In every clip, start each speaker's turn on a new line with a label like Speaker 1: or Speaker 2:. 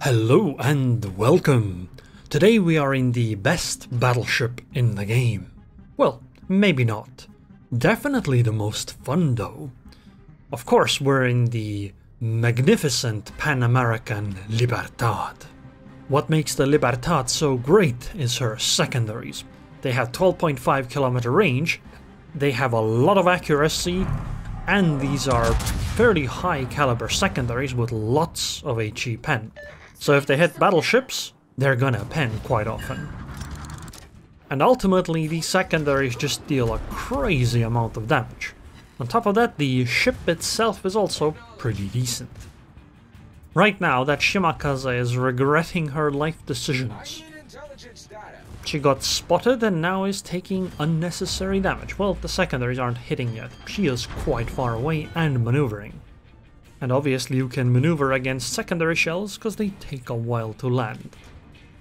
Speaker 1: Hello and welcome! Today we are in the best battleship in the game. Well, maybe not. Definitely the most fun though. Of course we're in the magnificent Pan-American Libertad. What makes the Libertad so great is her secondaries. They have 12.5 kilometer range, they have a lot of accuracy, and these are fairly high caliber secondaries with lots of HE pen. So if they hit battleships, they're gonna pen quite often. And ultimately these secondaries just deal a crazy amount of damage. On top of that, the ship itself is also pretty decent. Right now that Shimakaze is regretting her life decisions. She got spotted and now is taking unnecessary damage. Well, the secondaries aren't hitting yet. She is quite far away and maneuvering. And obviously you can maneuver against secondary shells because they take a while to land.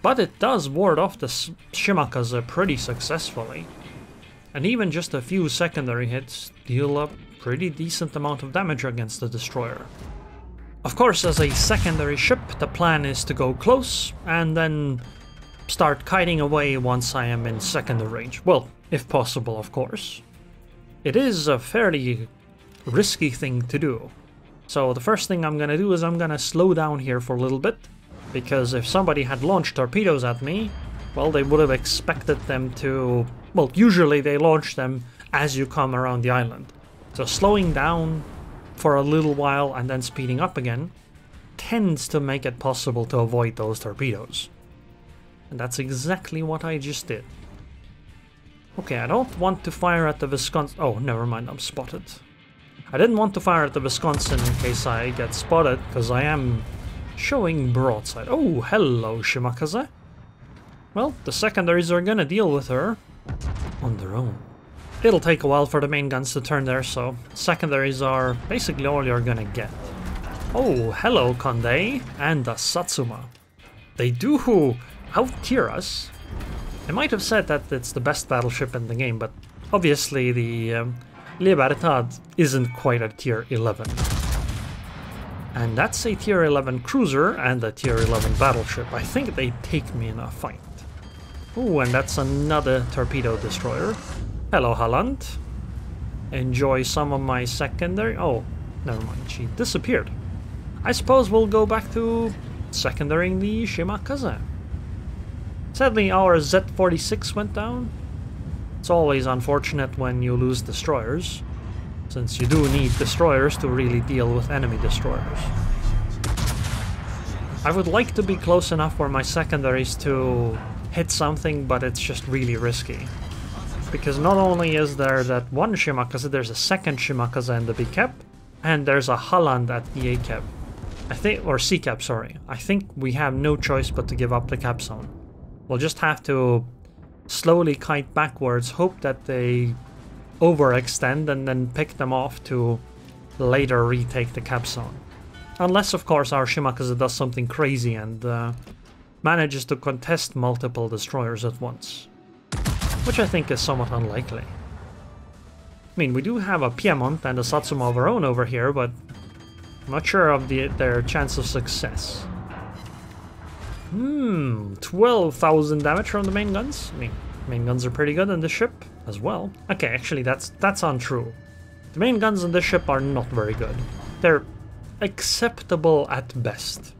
Speaker 1: But it does ward off the Shimakaze pretty successfully. And even just a few secondary hits deal a pretty decent amount of damage against the destroyer. Of course, as a secondary ship, the plan is to go close and then start kiting away once I am in secondary range. Well, if possible, of course. It is a fairly risky thing to do. So the first thing I'm gonna do is I'm gonna slow down here for a little bit, because if somebody had launched torpedoes at me, well, they would have expected them to... Well, usually they launch them as you come around the island. So slowing down for a little while and then speeding up again tends to make it possible to avoid those torpedoes. And that's exactly what I just did. Okay, I don't want to fire at the Wisconsin... Oh, never mind, I'm spotted. I didn't want to fire at the Wisconsin in case I get spotted, because I am showing broadside. Oh, hello, Shimakaze. Well, the secondaries are gonna deal with her on their own. It'll take a while for the main guns to turn there, so secondaries are basically all you're gonna get. Oh, hello, Konde and the Satsuma. They do out-tier us. I might have said that it's the best battleship in the game, but obviously the Libertad isn't quite a tier 11. And that's a tier 11 cruiser and a tier 11 battleship. I think they take me in a fight. Oh, and that's another torpedo destroyer. Hello, Holland. Enjoy some of my secondary... Oh, never mind, she disappeared. I suppose we'll go back to secondarying the Shimakaze. Sadly, our Z-46 went down. It's always unfortunate when you lose destroyers, since you do need destroyers to really deal with enemy destroyers. I would like to be close enough for my secondaries to hit something, but it's just really risky. Because not only is there that one Shimakaze, there's a second Shimakaze in the B cap, and there's a Holland at the A cap. I think, or C cap, sorry. I think we have no choice but to give up the cap zone. We'll just have to slowly kite backwards, hope that they overextend and then pick them off to later retake the cap zone. Unless, of course, our Shimakaze does something crazy and manages to contest multiple destroyers at once. Which I think is somewhat unlikely. I mean, we do have a Piedmont and a Satsuma of our own over here, but I'm not sure of their chance of success. 12,000 damage from the main guns. I mean, main guns are pretty good in this ship as well. Okay, actually that's untrue. The main guns in this ship are not very good. They're acceptable at best.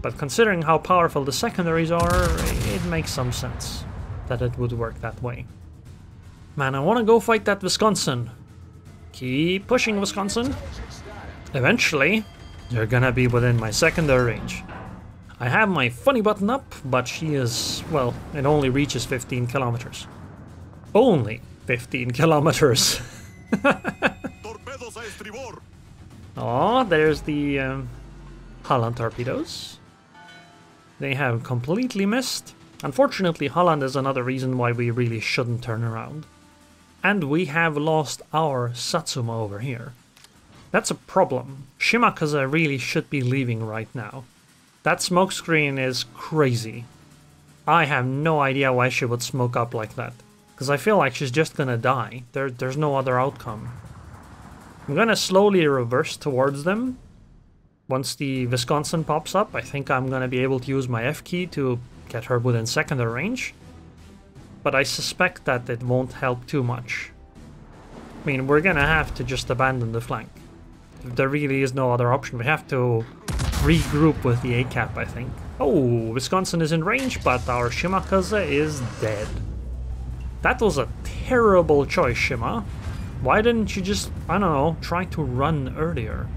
Speaker 1: But considering how powerful the secondaries are, it makes some sense that it would work that way. Man, I want to go fight that Wisconsin. Keep pushing, Wisconsin. Eventually, you're gonna be within my secondary range. I have my funny button up, but she is, well, it only reaches 15 kilometers. Only 15 kilometers. Oh, there's the Holland torpedoes. They have completely missed. Unfortunately, Holland is another reason why we really shouldn't turn around. And we have lost our Satsuma over here. That's a problem. Shimakaze really should be leaving right now. That smokescreen is crazy. I have no idea why she would smoke up like that. Because I feel like she's just gonna die. There's no other outcome. I'm gonna slowly reverse towards them. once the Wisconsin pops up, I think I'm gonna be able to use my F key to get her within secondary range. But I suspect that it won't help too much. I mean, we're gonna have to just abandon the flank. There really is no other option. We have to regroup with the A-cap, I think. Oh, Wisconsin is in range, but our Shimakaze is dead. That was a terrible choice, Shima. Why didn't you just, I don't know, try to run earlier?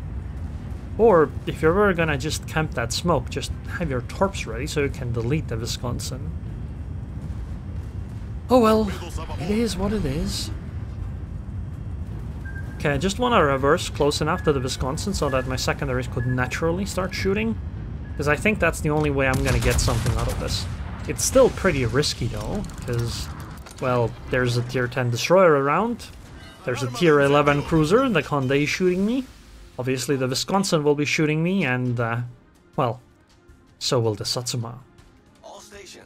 Speaker 1: Or, if you're ever gonna just camp that smoke, just have your torps ready so you can delete the Wisconsin. Oh well, it is what it is. Okay, I just want to reverse close enough to the Wisconsin so that my secondaries could naturally start shooting. Because I think that's the only way I'm gonna get something out of this. It's still pretty risky though, because, well, there's a tier 10 destroyer around. There's a tier 11 cruiser, the Condé is shooting me. Obviously the Wisconsin will be shooting me and, well, so will the Satsuma.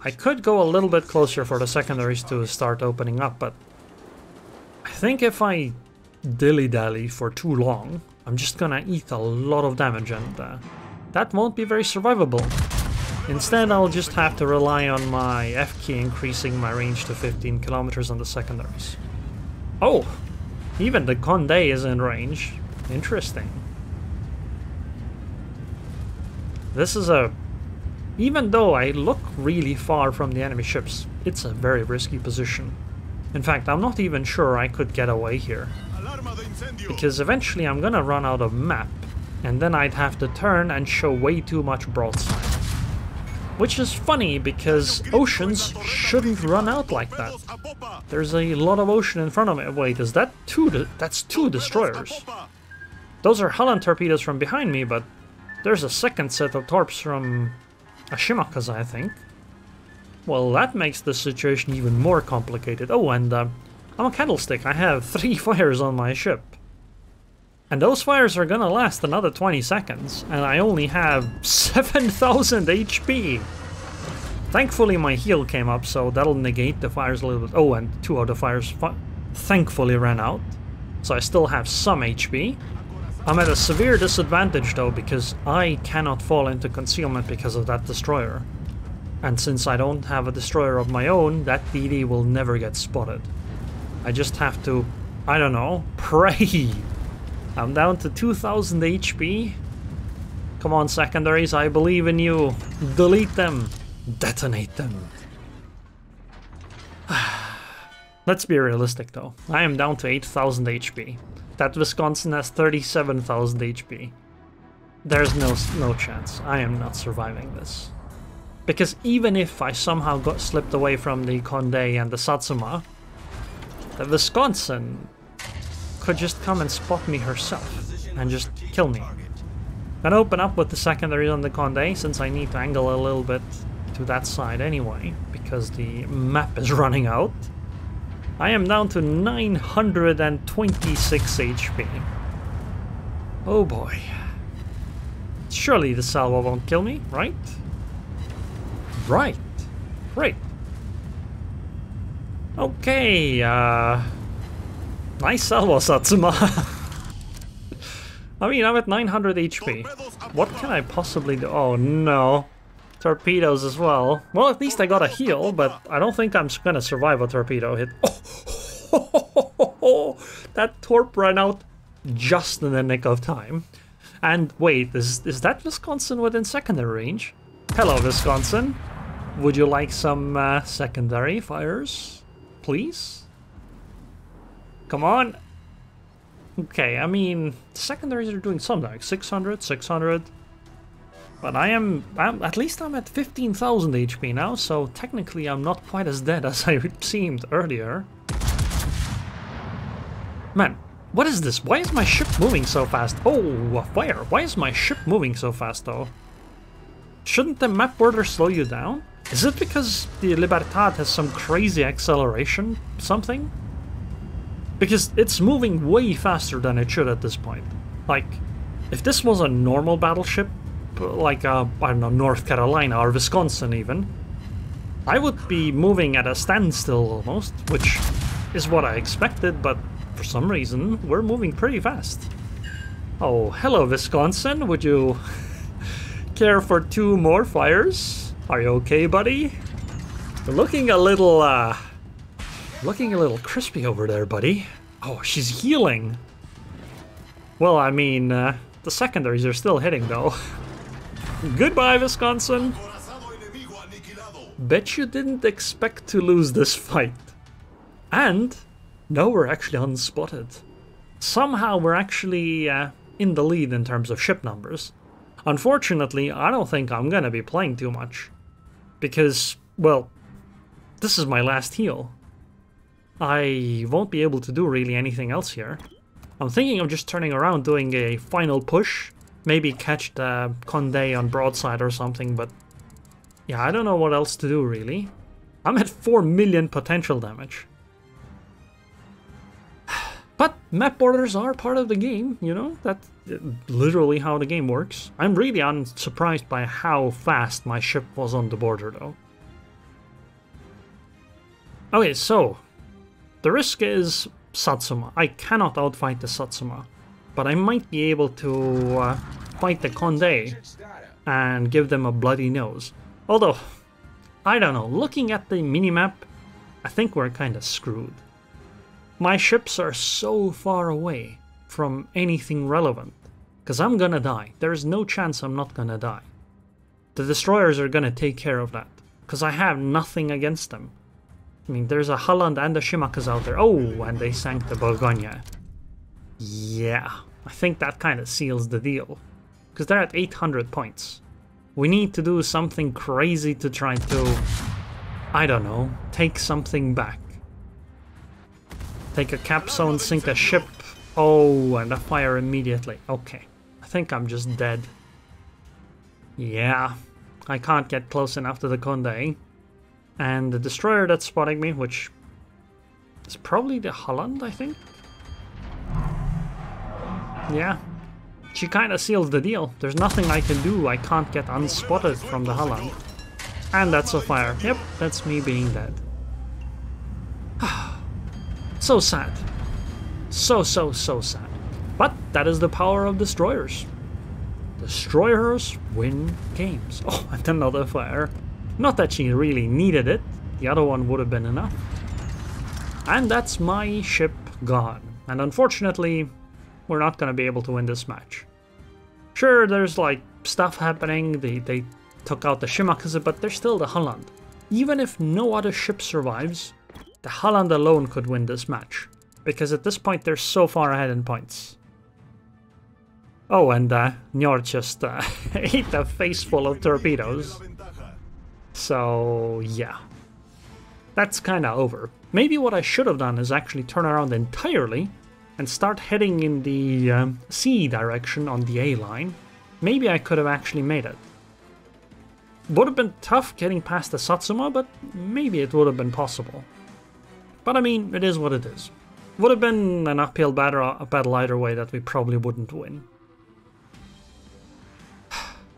Speaker 1: I could go a little bit closer for the secondaries to start opening up, but I think if I dilly-dally for too long, I'm just gonna eat a lot of damage and that won't be very survivable. Instead, I'll just have to rely on my F key increasing my range to 15 kilometers on the secondaries. Oh! Even the Condé is in range. Interesting. This is a... Even though I look really far from the enemy ships, it's a very risky position. In fact, I'm not even sure I could get away here. Because eventually I'm gonna run out of map, and then I'd have to turn and show way too much broadside. Which is funny, because oceans shouldn't run out like that. There's a lot of ocean in front of me. Wait, is that two? That's two destroyers. Those are Holland torpedoes from behind me, but there's a second set of torps from a Shimakaze, I think. Well, that makes the situation even more complicated. Oh, and I'm a candlestick. I have 3 fires on my ship. And those fires are gonna last another 20 seconds, and I only have 7,000 HP. Thankfully my heal came up, so that'll negate the fires a little bit. Oh, and 2 of the fires thankfully ran out, so I still have some HP. I'm at a severe disadvantage though, because I cannot fall into concealment because of that destroyer. And since I don't have a destroyer of my own, that DD will never get spotted. I just have to, I don't know, pray. I'm down to 2,000 HP. Come on, secondaries, I believe in you. Delete them. Detonate them. Let's be realistic though. I am down to 8,000 HP. That Wisconsin has 37,000 HP. There's no chance. I am not surviving this. Because even if I somehow got slipped away from the Condé and the Satsuma, the Wisconsin could just come and spot me herself and just kill me. Gonna open up with the secondaries on the Condé, since I need to angle a little bit to that side anyway, because the map is running out. I am down to 926 HP. Oh boy. Surely the salvo won't kill me, right? Right. Great. Okay, nice salvo, Satsuma. I mean, I'm at 900 HP. What can I possibly do? Oh no. Torpedoes as well. Well, at least I got a heal, but I don't think I'm gonna survive a torpedo hit. Oh, that torp ran out just in the nick of time. And wait, is that Wisconsin within secondary range? Hello, Wisconsin. Would you like some secondary fires, please? Come on. Okay, I mean, secondaries are doing something like 600, 600. But at least I'm at 15,000 HP now, so technically I'm not quite as dead as I seemed earlier. Man, what is this? Why is my ship moving so fast? Oh, a fire. Why is my ship moving so fast though? Shouldn't the map border slow you down? Is it because the Libertad has some crazy acceleration something? Because it's moving way faster than it should at this point. Like, if this was a normal battleship, like, I don't know, North Carolina or Wisconsin even, I would be moving at a standstill almost, which is what I expected, but for some reason, we're moving pretty fast. Oh, hello, Wisconsin. Would you care for 2 more fires? Are you okay, buddy? You're looking a little crispy over there, buddy. Oh, she's healing. Well, I mean, the secondaries are still hitting, though. Goodbye, Wisconsin. Bet you didn't expect to lose this fight. And now we're actually unspotted. Somehow we're actually in the lead in terms of ship numbers. Unfortunately, I don't think I'm gonna be playing too much. Because, well, this is my last heal. I won't be able to do really anything else here. I'm thinking of just turning around, doing a final push. Maybe catch the Condé on broadside or something, but yeah, I don't know what else to do really. I'm at 4 million potential damage. But map borders are part of the game, you know? That's literally how the game works. I'm really unsurprised by how fast my ship was on the border though. Okay, so the risk is Satsuma. I cannot outfight the Satsuma, but I might be able to fight the Condé and give them a bloody nose. Although, I don't know, looking at the minimap, I think we're kind of screwed. My ships are so far away from anything relevant, because I'm gonna die. There's no chance I'm not gonna die. The destroyers are gonna take care of that, because I have nothing against them. I mean, there's a Holland and a Shimakas out there. Oh, and they sank the Bourgogne. Yeah, I think that kind of seals the deal, because they're at 800 points. We need to do something crazy to try to, I don't know, take something back. Take a capstone, sink a ship. Oh, and a fire immediately. Okay, I think I'm just dead. Yeah, I can't get close enough to the Condé. And the destroyer that's spotting me, which is probably the Holland, I think? Yeah, she kind of seals the deal. There's nothing I can do. I can't get unspotted from the Holland. And that's a fire. Yep, that's me being dead. So sad. So sad. But that is the power of destroyers. Destroyers win games. Oh, and another fire. Not that she really needed it. The other one would have been enough. And that's my ship gone. And unfortunately, we're not going to be able to win this match. Sure, there's like stuff happening. They took out the Shimakas, but they're still the Holland. Even if no other ship survives, the Holland alone could win this match, because at this point they're so far ahead in points. Oh, and Njord just ate a face full of torpedoes. So, yeah. That's kind of over. Maybe what I should have done is actually turn around entirely and start heading in the C direction on the A line. Maybe I could have actually made it. Would have been tough getting past the Satsuma, but maybe it would have been possible. But I mean, it is what it is. Would have been an uphill battle either way that we probably wouldn't win.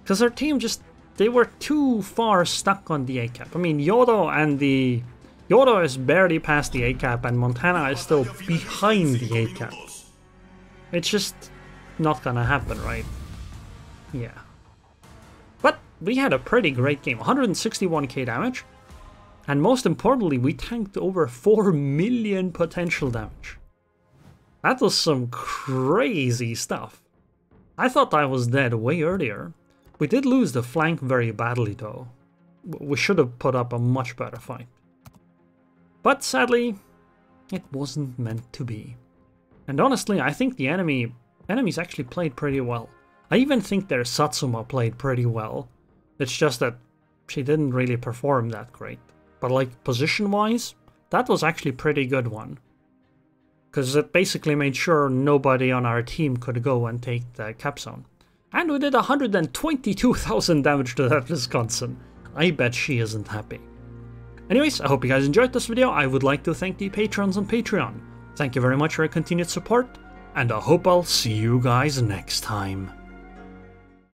Speaker 1: Because our team just, they were too far stuck on the A-cap. I mean, Yodo is barely past the A-cap and Montana is still behind the A-cap. It's just not gonna happen, right? Yeah. But we had a pretty great game. 161k damage. And most importantly, we tanked over 4 million potential damage. That was some crazy stuff. I thought I was dead way earlier. We did lose the flank very badly though. We should have put up a much better fight. But sadly, it wasn't meant to be. And honestly, I think the enemies actually played pretty well. I even think their Satsuma played pretty well. It's just that she didn't really perform that great. But like position-wise, that was actually a pretty good one. Because it basically made sure nobody on our team could go and take the capstone. And we did 122,000 damage to that Wisconsin. I bet she isn't happy. Anyways, I hope you guys enjoyed this video. I would like to thank the patrons on Patreon. Thank you very much for your continued support, and I hope I'll see you guys next time.